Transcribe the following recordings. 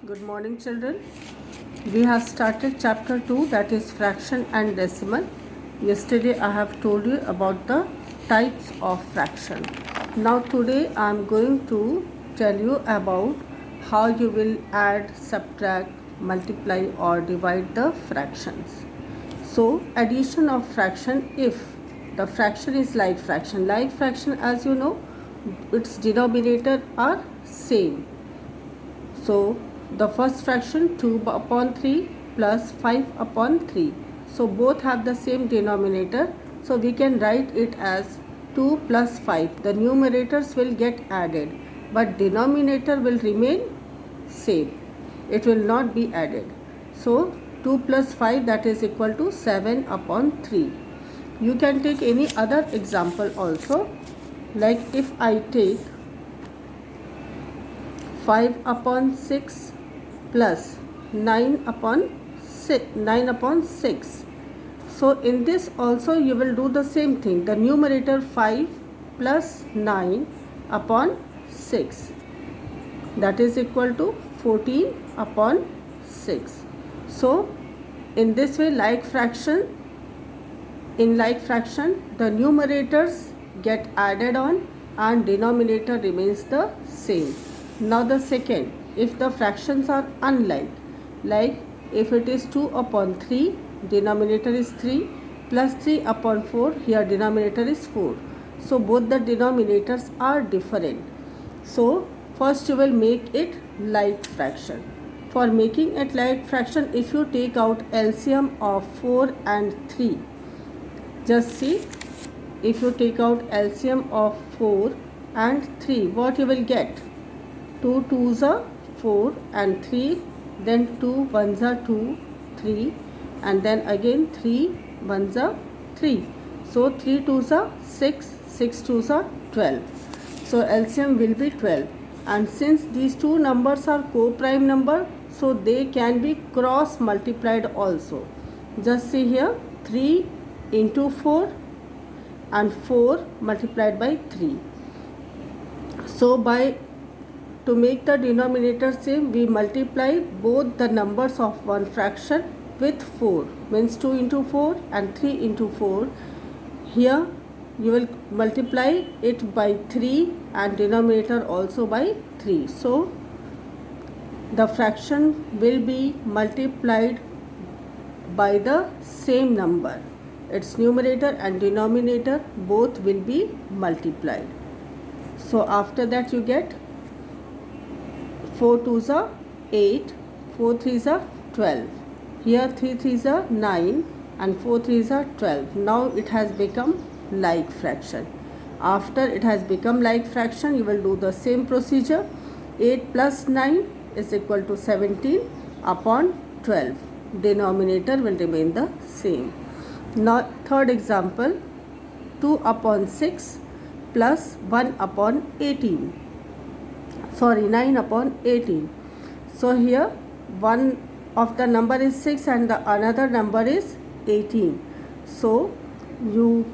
Good morning, children. We have started chapter 2, that is fraction and decimal. Yesterday I have told you about the types of fraction. Now today I am going to tell you about how you will add, subtract, multiply or divide the fractions. So addition of fraction, if the fraction is like fraction as you know, its denominator are same. So the first fraction 2 upon 3 plus 5 upon 3. So both have the same denominator. So we can write it as 2 plus 5. The numerators will get added, but denominator will remain same. It will not be added. So 2 plus 5, that is equal to 7 upon 3. You can take any other example also. Like if I take 5 upon 6 plus 9 upon 6. So in this also you will do the same thing. The numerator 5 plus 9 upon 6, that is equal to 14 upon 6. So in this way, in like fraction the numerators get added on and denominator remains the same. Now the second, if the fractions are unlike, like if it is 2 upon 3, denominator is 3, plus 3 upon 4, here denominator is 4. So both the denominators are different. So first you will make it like fraction. For making it like fraction, if you take out LCM of 4 and 3, just see, if you take out LCM of 4 and 3, what you will get? 2 2s are 4 and 3, then 2 1s are 2, 3, and then again 3 1s are 3. So 3 2s are 6, 6 2s are 12. So LCM will be 12. And since these two numbers are co-prime number, so they can be cross multiplied also. Just see here, 3 into 4 and 4 multiplied by 3. So to make the denominator same, we multiply both the numbers of one fraction with 4, means 2 into 4 and 3 into 4. Here you will multiply it by 3 and denominator also by 3. So the fraction will be multiplied by the same number. Its numerator and denominator both will be multiplied. So after that you get 4 2s are 8, 4 3s are 12. Here 3 3s are 9 and 4 3s are 12. Now it has become like fraction. After it has become like fraction, you will do the same procedure. 8 plus 9 is equal to 17 upon 12. Denominator will remain the same. Now third example, 2 upon 6 plus 1 upon 18. 9 upon 18. So here one of the number is 6 and the another number is 18. So you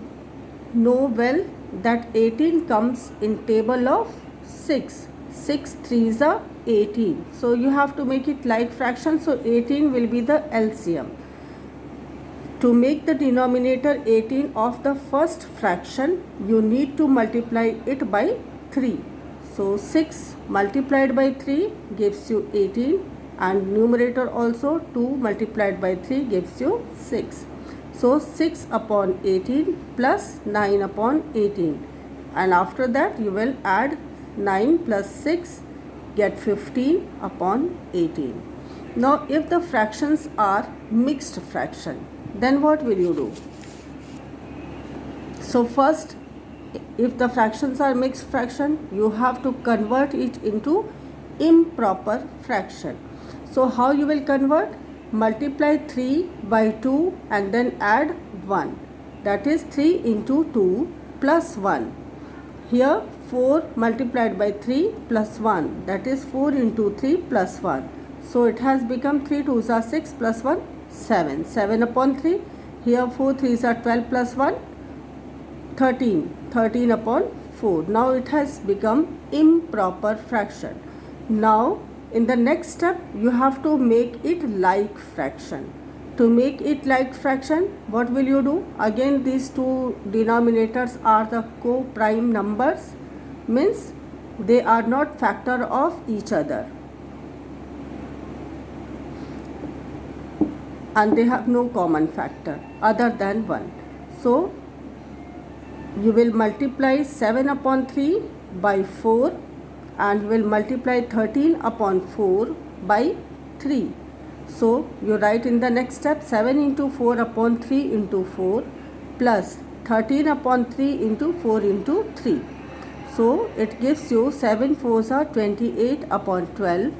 know well that 18 comes in table of 6. 6 3s are 18. So you have to make it like fraction. So 18 will be the LCM. To make the denominator 18 of the first fraction, you need to multiply it by 3. So 6 multiplied by 3 gives you 18 and numerator also 2 multiplied by 3 gives you 6. So 6 upon 18 plus 9 upon 18, and after that you will add 9 plus 6, get 15 upon 18. Now if the fractions are mixed fraction, then what will you do? So first, if the fractions are mixed fraction, you have to convert it into improper fraction. So how you will convert? Multiply 3 by 2 and then add 1. That is 3 into 2 plus 1. Here 4 multiplied by 3 plus 1. That is 4 into 3 plus 1. So it has become 3 2s are 6 plus 1, 7. 7 upon 3. Here 4 3s are 12 plus 1, 13. 13 upon 4. Now it has become improper fraction. Now In the next step, you have to make it like fraction. To make it like fraction, what will you do? Again, these two denominators are the co-prime numbers, means they are not factor of each other and they have no common factor other than 1. So you will multiply 7 upon 3 by 4 and will multiply 13 upon 4 by 3. So you write in the next step 7 into 4 upon 3 into 4 plus 13 upon 3 into 4 into 3. So it gives you 7 4s are 28 upon 12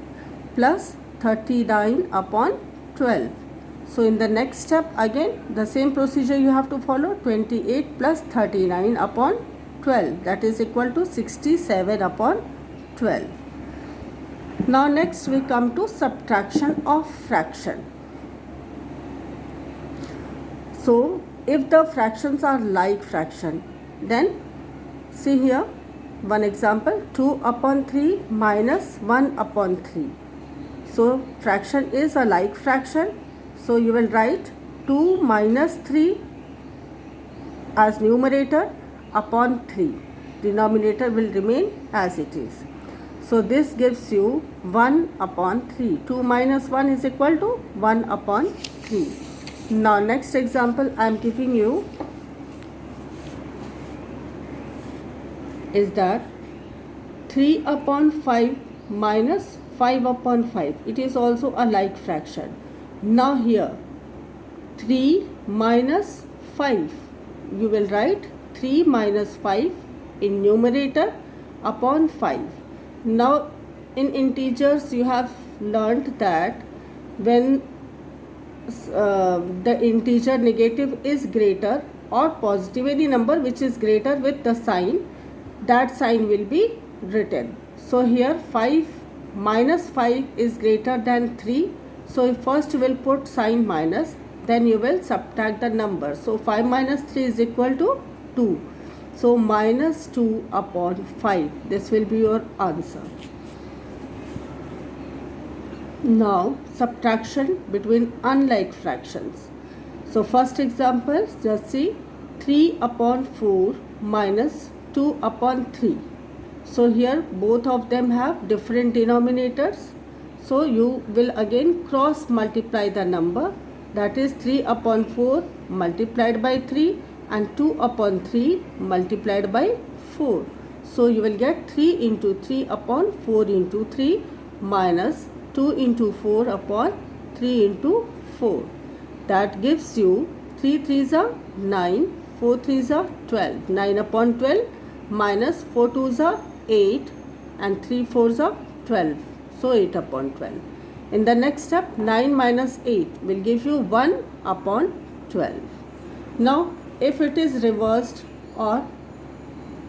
plus 39 upon 12. So in the next step, again the same procedure you have to follow. 28 plus 39 upon 12, that is equal to 67 upon 12. Now next we come to subtraction of fraction. So if the fractions are like fraction, then see here one example, 2 upon 3 minus 1 upon 3. So fraction is a like fraction. So you will write 2 minus 3 as numerator upon 3. Denominator will remain as it is. So this gives you 1 upon 3. 2 minus 1 is equal to 1 upon 3. Now next example I am giving you is that 3 upon 5 minus 5 upon 5. It is also a like fraction. Now here 3 minus 5, you will write 3 minus 5 in numerator upon 5. Now in integers you have learnt that when the integer negative is greater or positive, any number which is greater with the sign, that sign will be written. So here 5 minus 5 is greater than 3. So first you will put sign minus, then you will subtract the number. So 5 minus 3 is equal to 2. So minus 2 upon 5. This will be your answer. Now subtraction between unlike fractions. So first example, just see 3 upon 4 minus 2 upon 3. So here both of them have different denominators. So you will again cross multiply the number, that is 3 upon 4 multiplied by 3 and 2 upon 3 multiplied by 4. So you will get 3 into 3 upon 4 into 3 minus 2 into 4 upon 3 into 4. That gives you 3 3s are 9, 4 3s are 12. 9 upon 12 minus 4 2s are 8 and 3 4s are 12. So 8 upon 12. In the next step, 9 minus 8 will give you 1 upon 12. Now if it is reversed or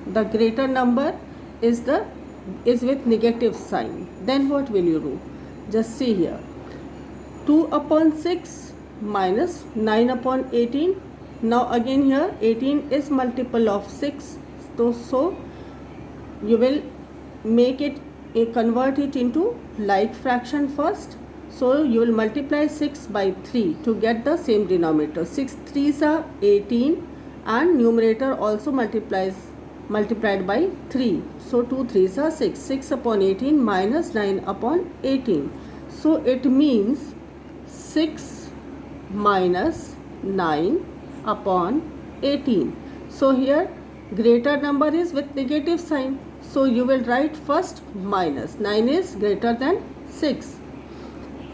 the greater number is with negative sign, then what will you do? Just see here, 2 upon 6 minus 9 upon 18. Now again here 18 is multiple of 6. So you will make it, convert it into like fraction first. So you will multiply 6 by 3 to get the same denominator. 6 3s are 18 and numerator also multiplied by 3. So 2 3s are 6. 6 upon 18 minus 9 upon 18. So it means 6 minus 9 upon 18. So here greater number is with negative sign. So you will write first minus. 9 is greater than 6.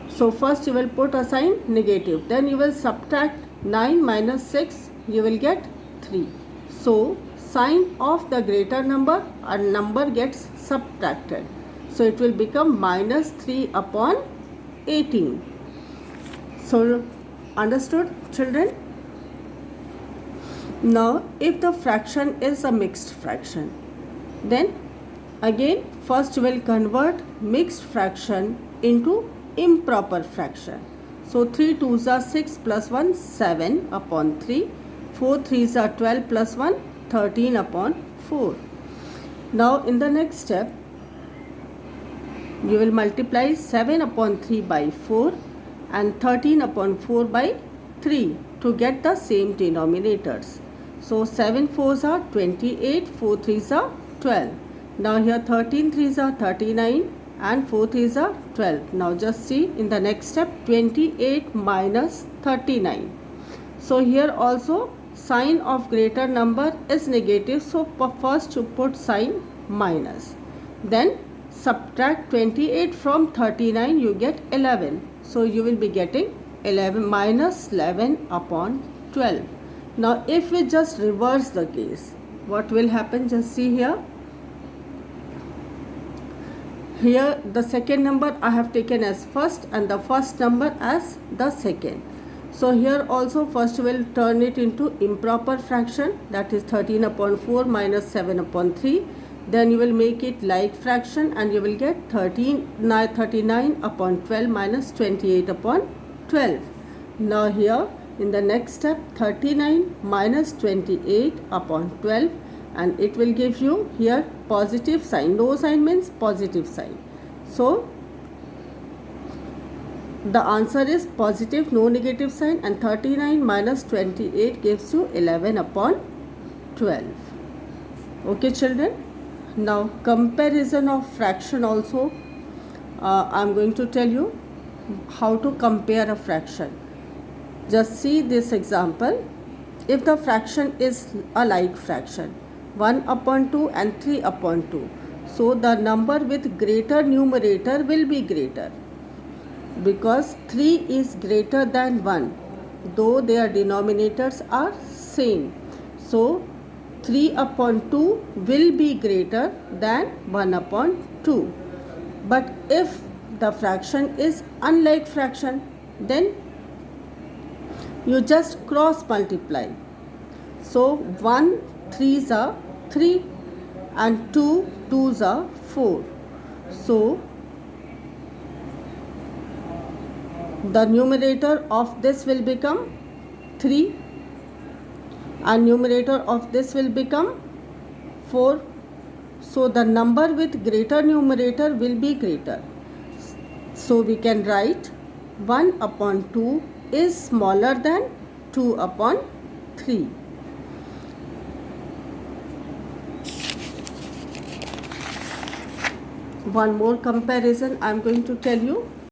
So first you will put a sign negative. Then you will subtract 9 minus 6. You will get 3. So sign of the greater number, a number gets subtracted. So it will become minus 3 upon 18. So understood, children? Now if the fraction is a mixed fraction, then again first you will convert mixed fraction into improper fraction. So 3 2s are 6 plus 1 7 upon 3. 4 3s are 12 plus 1 13 upon 4. Now in the next step You will multiply 7 upon 3 by 4 and 13 upon 4 by 3 to get the same denominators. So 7 4s are 28, 4 3s are 12. Now here 13 3s are 39 and 4 3s are 12. Now just see in the next step 28 minus 39. So here also sign of greater number is negative, so first you put sign minus. Then subtract 28 from 39, you get 11. So you will be getting 11 minus 11 upon 12. Now if we just reverse the case, what will happen? Just see here. Here the second number I have taken as first and the first number as the second. So here also first we will turn it into improper fraction, that is 13 upon 4 minus 7 upon 3. Then you will make it like fraction and you will get 39 upon 12 minus 28 upon 12. Now here in the next step 39 minus 28 upon 12, and it will give you here positive sign. No sign means positive sign. So the answer is positive, no negative sign, and 39 minus 28 gives you 11 upon 12. Okay children. Now comparison of fraction also I am going to tell you how to compare a fraction. Just see this example. If the fraction is a like fraction 1 upon 2 and 3 upon 2, so the number with greater numerator will be greater, because 3 is greater than 1 though their denominators are same. So 3 upon 2 will be greater than 1 upon 2. But if the fraction is unlike fraction, then you just cross multiply. So 1 3s are 3 and 2 2s are 4. So the numerator of this will become 3 and numerator of this will become 4. So the number with greater numerator will be greater. So we can write 1 upon 2 is smaller than 2 upon 3. One more comparison I am going to tell you.